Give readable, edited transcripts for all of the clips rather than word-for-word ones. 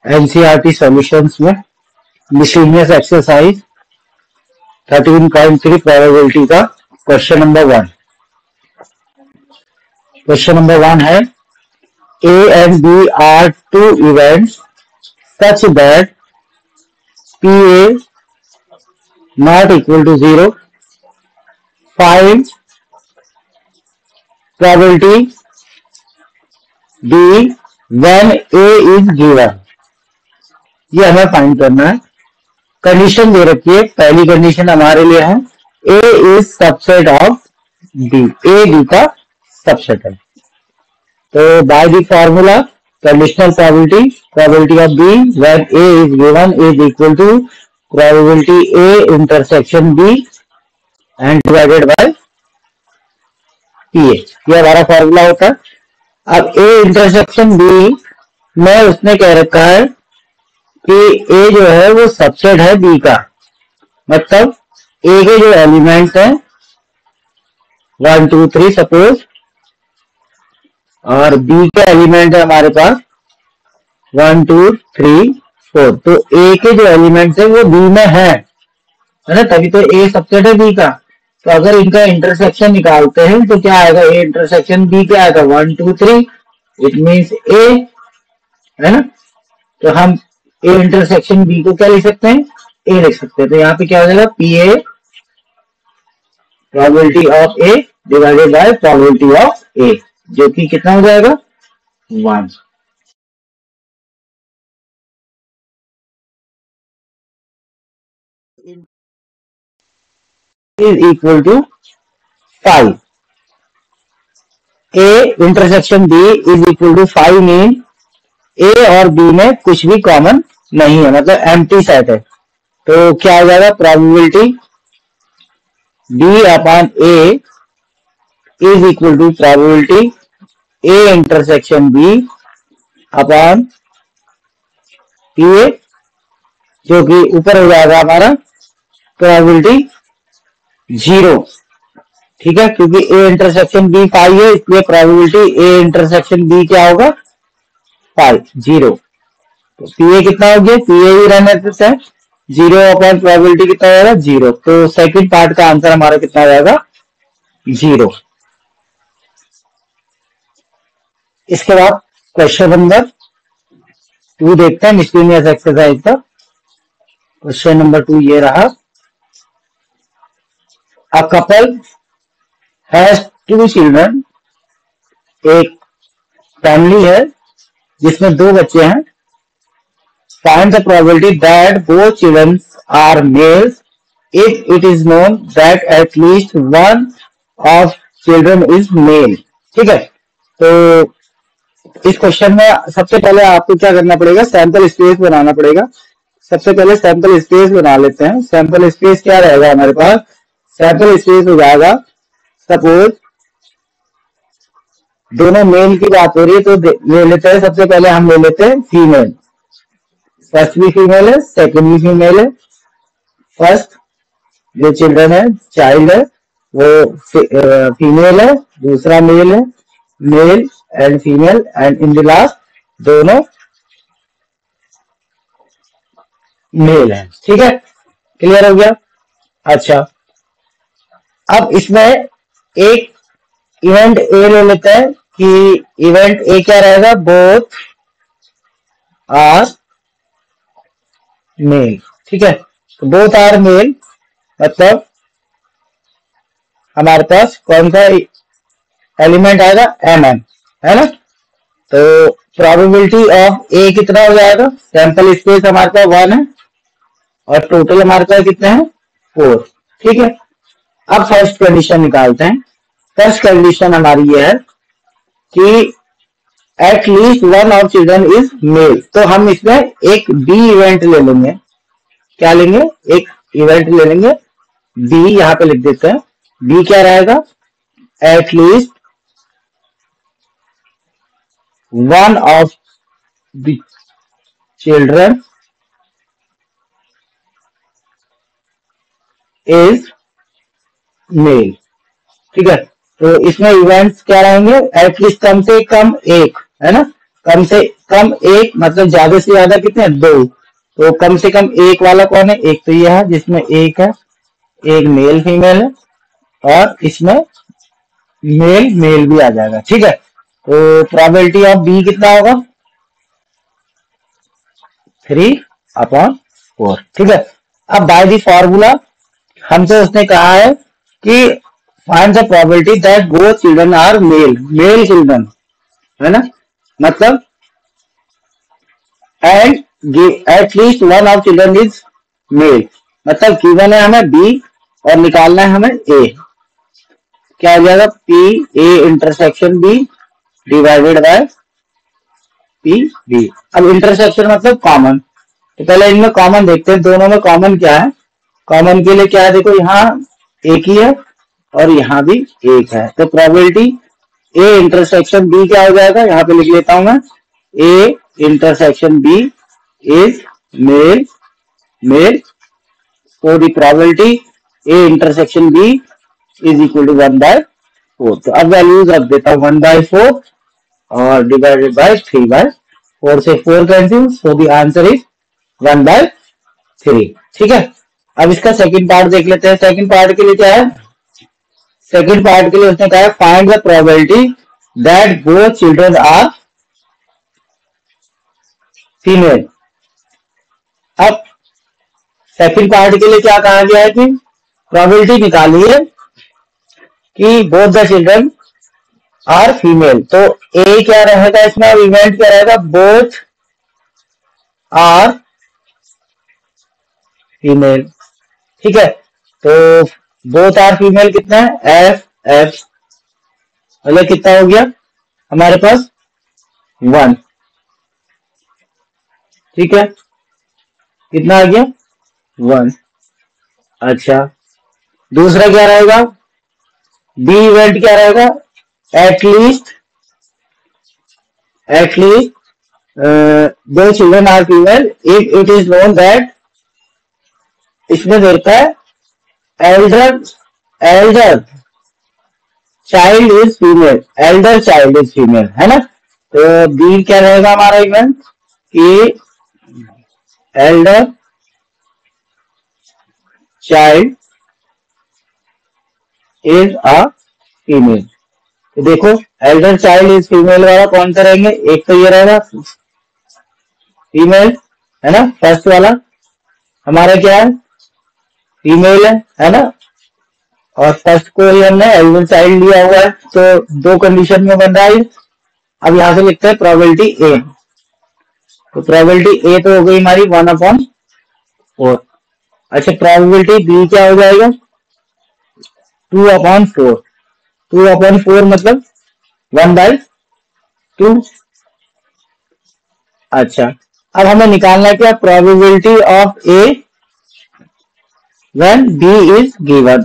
NCERT solutions में miscellaneous exercise 13.3 probability का question number 1। Question number 1 है A and B are two events such that PA not equal to 0. Find probability B when A is given। ये हमें find करना है। Condition दे रखी है, पहली कंडीशन हमारे लिए है A is subset of B, A B का सबसेट है। तो by the formula conditional probability of B when A is given is equal to probability A intersection B and divided by PA। ये हमारा formula होता है। अब A intersection B में उसने कह रखा है कि A जो है वो सबसेट है B का, मतलब A के जो एलिमेंट्स हैं 1 2 3 सपोज, और B के एलिमेंट है हमारे पास 1 2 3 4। तो A के जो एलिमेंट्स है वो B में है ना, तभी तो A सबसेट है B का। तो अगर इनका इंटरसेक्शन निकालते हैं तो क्या आएगा, A इंटरसेक्शन B क्या आएगा 1 2 3, इट मीन्स A है ना। तो हम A इंटरसेक्शन B को क्या लिख सकते हैं, A लिख सकते हैं। तो यहाँ पे क्या हो जाएगा PA probability of A divided by probability of A, जो कि कितना हो जाएगा 1। Is equal to 5। A intersection B is equal to 5 mean A और B में कुछ भी कॉमन नहीं है, मतलब एम्प्टी सेट है। तो क्या हो जाएगा, probability B upon A is equal to probability A intersection B upon PA, जो कि ऊपर हो जाएगा हमारा प्रोबेबिलिटी 0। ठीक है, क्योंकि A इंटरसेक्शन B 5 है, इसलिए प्रोबेबिलिटी A इंटरसेक्शन B क्या होगा 5 0। तो PA कितना हो गया, PA ही रहने देते हैं 0 अपॉन प्रोबेबिलिटी कितना हो जाएगा 0। तो सेकंड पार्ट का आंसर हमारा कितना हो जाएगा 0। इसके बाद क्वेश्चन नंबर 2 देखते हैं मिसलेनियस एक्सरसाइज का। क्वेश्चन नंबर 2 ये रहा, अ कपल हैज 2 चिल्ड्रन। एक फैमिली है जिसमें 2 बच्चे हैं। Find the probability that both children are males if it is known that at least one of children is male। ठीक है, तो इस क्वेश्चन में सबसे पहले आपको क्या करना पड़ेगा, सैंपल स्पेस बनाना पड़ेगा। सबसे पहले सैंपल स्पेस बना लेते हैं। सैंपल स्पेस क्या रहेगा हमारे पास, सैंपल स्पेस हो जाएगा, सपोज दोनों मेल की बात हो रही है तो ले लेते हैं। सबसे पहले हम ले लेते हैं फीमेल, फर्स्ट भी फीमेल है, सेकंड भी फीमेल है। फर्स्ट जो चिल्ड्रन है, चाइल्ड है, वो फीमेल है, दूसरा मेल है, mail and female, and in the last दोनों मेल है। ठीक है, क्लियर हो गया। अच्छा, अब इसमें एक इवेंट ए ले लेते हैं कि इवेंट ए क्या रहेगा, बोथ आर मेल। ठीक है, तो बोथ आर मेल मतलब हमारे पास कौन सा एलिमेंट आएगा, एम एम, है ना। तो प्रोबेबिलिटी ऑफ ए कितना हो जाएगा, सैंपल स्पेस हमारे पास 1 है और टोटल हमारे पास कितने हैं 4। ठीक है, अब फर्स्ट कंडीशन निकालते हैं। फर्स्ट कंडीशन हमारी ये है कि eight least one of children is mail. तो हम इसमें एक बी इवेंट ले लेंगे। क्या लेंगे, एक इवेंट ले लेंगे बी, यहां पे लिख देते हैं। बी क्या रहेगा, eight least one of the children is mail. ठीक है, तो इसमें इवेंट्स क्या रहेंगे, एटलीस्ट कम से कम एक, है ना, कम से कम एक मतलब ज्यादा से ज्यादा कितने, दो। तो कम से कम एक वाला कौन है, एक तो यह है जिसमें एक है, एक मेल फीमेल है, और इसमें मेल मेल भी आ जाएगा। ठीक है, तो प्रोबेबिलिटी ऑफ बी कितना होगा, 3/4। ठीक है, अब बाय दी फॉर्मूला हमसे उसने कहा है कि find the probability that both children are male, male children, है ना, मतलब and at least one of children is male, मतलब गिवन है हमें बी और निकालना है हमें ए। क्या हो जाएगा, P A intersection B divided by P B. अब इंटरसेक्शन मतलब कॉमन, तो पहले इनमें कॉमन देखते हैं, दोनों में कॉमन क्या है। कॉमन के लिए क्या है, देखो यहाँ एक ही है और यहाँ भी एक है, तो प्रोबेबिलिटी ए इंटरसेक्शन बी क्या हो जाएगा, यहाँ पे लिख लेता हूं मैं, A intersection B is male male, so the probability A intersection B is equal to 1/4। तो अब वैल्यूज रख देता हूँ 1/4 और डिवाइडेड बाय 3/4 से 4 cancel, so the answer is 1/3। ठीक है, अब इसका सेकंड पार्ट देख लेते हैं। सेकंड पार्ट के लिए क्या है, सेकंड पार्ट के लिए उसने कहा है find the probability that both children are female. अब सेकंड पार्ट के लिए क्या कहा गया है कि प्रोबेबिलिटी निकाली है कि both the children are female. तो ए क्या रहेगा इसमें, अब इवेंट क्या रहेगा, बोथ आर फीमेल। ठीक है, तो बोथ आर फीमेल कितना है, एफ एफ, मतलब कितना हो गया हमारे पास 1। ठीक है, कितना आ गया 1। अच्छा, दूसरा क्या रहेगा, बी इवेंट क्या रहेगा, एटलीस्ट दो children are female if it is known that, इसमें देखता है elder child is female, elder child is female, है ना। तो बी क्या रहेगा हमारा इवेंट कि elder child is a female. तो देखो एल्डर चाइल्ड इज फीमेल वाला कौन सा रहेंगे, एक तो ये रहेगा फीमेल, है ना, फर्स्ट वाला हमारा क्या है फीमेल है ना, और फर्स्ट को ही हमने एल्डर चाइल्ड लिया हुआ है, तो दो कंडीशन में बन रहा है। अब यहां से लिखते हैं प्रोबेबिलिटी ए, तो प्रोबेबिलिटी ए तो हो गई हमारी 1/4। अच्छा, प्रोबेबिलिटी बी क्या हो जाएगा 2/4, 2/4 मतलब 1/2। अच्छा, अब हमें निकालना है क्या, probability of A when B is given.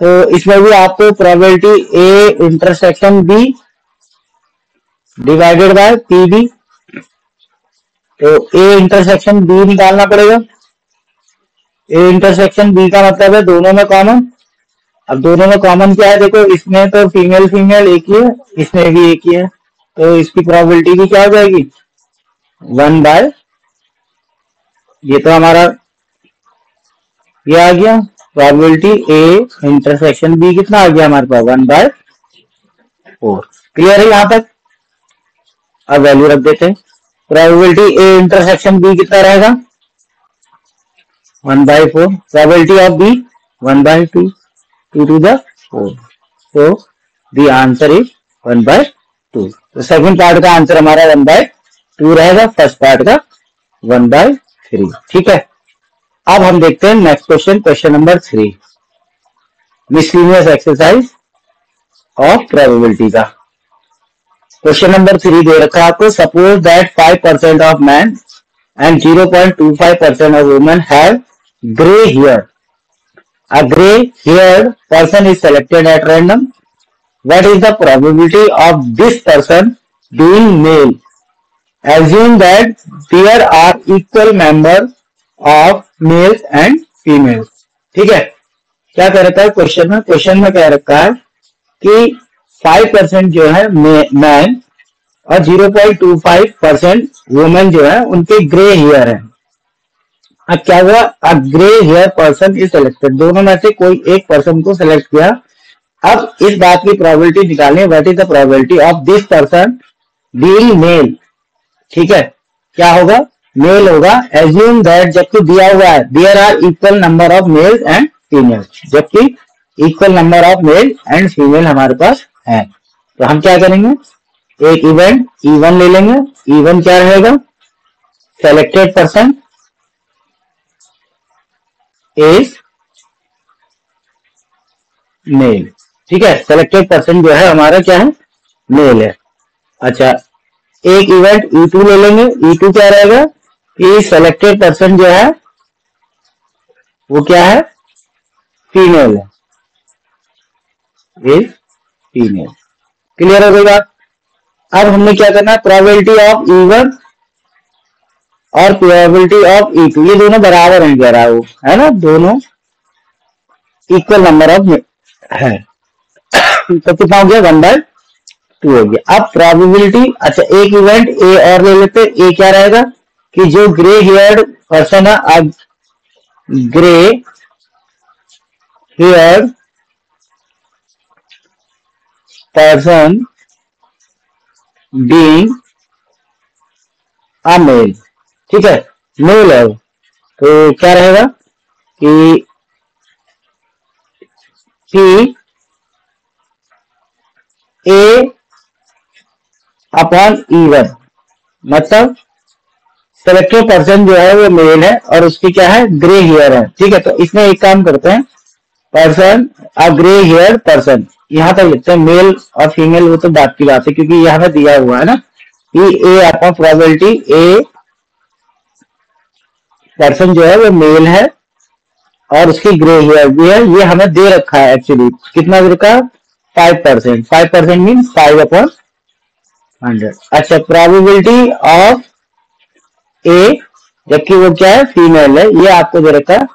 तो इसमें भी आपको probability A intersection B divided by P B, तो ए इंटरसेक्शन बी निकालना पड़ेगा। ए इंटरसेक्शन बी का मतलब है दोनों में कॉमन। अब दोनों में कॉमन क्या है, देखो इसमें तो फीमेल फीमेल एक ही है, इसमें भी एक ही है, तो इसकी प्रोबेबिलिटी भी क्या हो जाएगी 1/, ये तो हमारा ये आ गया, प्रोबेबिलिटी ए इंटरसेक्शन बी कितना आ गया हमारे पास 1/4। क्लियर है यहाँ तक। अब वैल्यू रख देते हैं, प्रोबेबिलिटी ए इंटरसेक्शन बी कितना रहेगा 1/4, probability of B 1/2, 2 to the 4, so the answer is 1/2। तो सेकंड पार्ट का आंसर हमारा 1/2 रहेगा, फर्स्ट पार्ट का 1/3। ठीक है, अब हम देखते हैं next question, question number 3, miscellaneous exercise of probability का। क्वेश्चन नंबर 3 दे रखा है आपको, suppose that 5% of man and 0.25% of women have grey hair. A gray-haired person is selected at random. What is the probability of this person being male? Assume that there are equal members of males and females. ठीक है, क्या कह रखा है question में, question में कह रखा है कि 5% जो है मैन और 0.25% वुमेन जो है उनके ग्रे हेयर है। अब क्या हुआ, a grey hair person is selected, दोनों में से कोई एक पर्सन को सिलेक्ट किया। अब इस बात की प्रोबेबिलिटी निकालें, what is the probability of this person being male. ठीक है, क्या होगा, मेल होगा। एज्यूम दैट, जबकि दिया हुआ है there are equal number of male and female, जबकि equal number of male and female हमारे पास है। तो हम क्या करेंगे, एक इवेंट E1 ले लेंगे। E1 क्या रहेगा, सेलेक्टेड पर्सन इज मेल। ठीक है, सेलेक्टेड पर्सन जो है हमारा क्या है, मेल है। अच्छा, एक इवेंट E2 ले लेंगे। E2 क्या रहेगा कि सेलेक्टेड पर्सन जो है वो क्या है, फीमेल है, इज फीमेल। क्लियर हो गई बात। अब हमने क्या करना है, प्रोबेबिलिटी ऑफ E1 और प्रोबेबिलिटी ऑफ E2 ये दोनों बराबर हैं, कह रहा है वो, है ना, दोनों इक्वल नंबर ऑफ है। तो कितना हो गया, 1/2 हो गया। अब प्रोबेबिलिटी, अच्छा एक इवेंट ए और ले लेते। ए क्या रहेगा कि जो ग्रे हेयर्ड पर्सन है, अब grey haired person being a male. ठीक है, मेल है, तो क्या रहेगा कि ए अपॉन E1, मतलब सेलेक्टेड पर्सन जो है वो मेल है और उसकी क्या है, ग्रे हेयर है। ठीक है, तो इसमें एक काम करते हैं, पर्सन अ ग्रे हेयर पर्सन, यहां तक लिखते हैं। मेल और फीमेल वो तो बात की बात है, क्योंकि यहाँ पे दिया हुआ है ना कि ए अपॉन प्रोबेबिलिटी ए पर्सन जो है वो मेल है और उसकी ग्रे हेयर भी है। ये हमें दे रखा है एक्चुअली, कितना दे रखा है, 5%। 5% मीन 5/100। अच्छा, प्रोबेबिलिटी ऑफ ए, जबकि वो क्या है, फीमेल है, ये आपको दे रखा है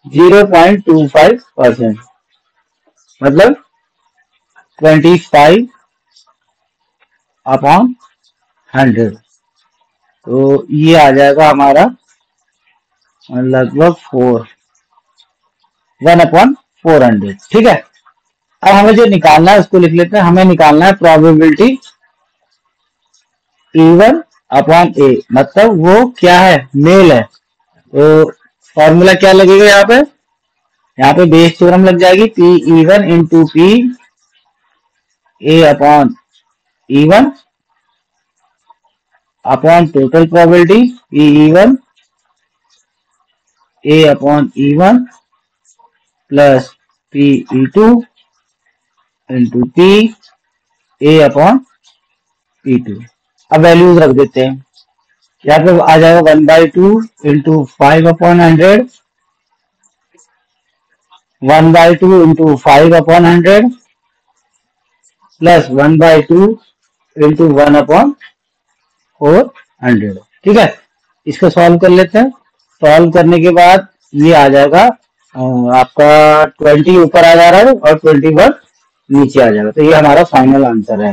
0.25%, मतलब 25/100। तो ये आ जाएगा हमारा लगभग 1/400। ठीक है, अब हमें जो निकालना है उसको लिख लेते हैं। हमें निकालना है प्रोबेबिलिटी E1 अपॉन ए, मतलब वो क्या है, मेल है। तो फॉर्मूला क्या लगेगा यहाँ पे बेस थ्योरम लग जाएगी, P E1 into P A upon E1 upon total probability P E1 A upon E1 plus P E2 into P A upon P2। अब वैल्यूज रख देते हैं, यहाँ पे आ जाएगा 1/2 इंटू 5/100, 1/2 इंटू 5/100 प्लस 1/2 इंटू 1/400। ठीक है, इसको सॉल्व कर लेते हैं। सॉल्व करने के बाद ये आ जाएगा आपका 20 ऊपर आ जा रहा है और 21 नीचे आ जाएगा। तो ये हमारा फाइनल आंसर रहेगा।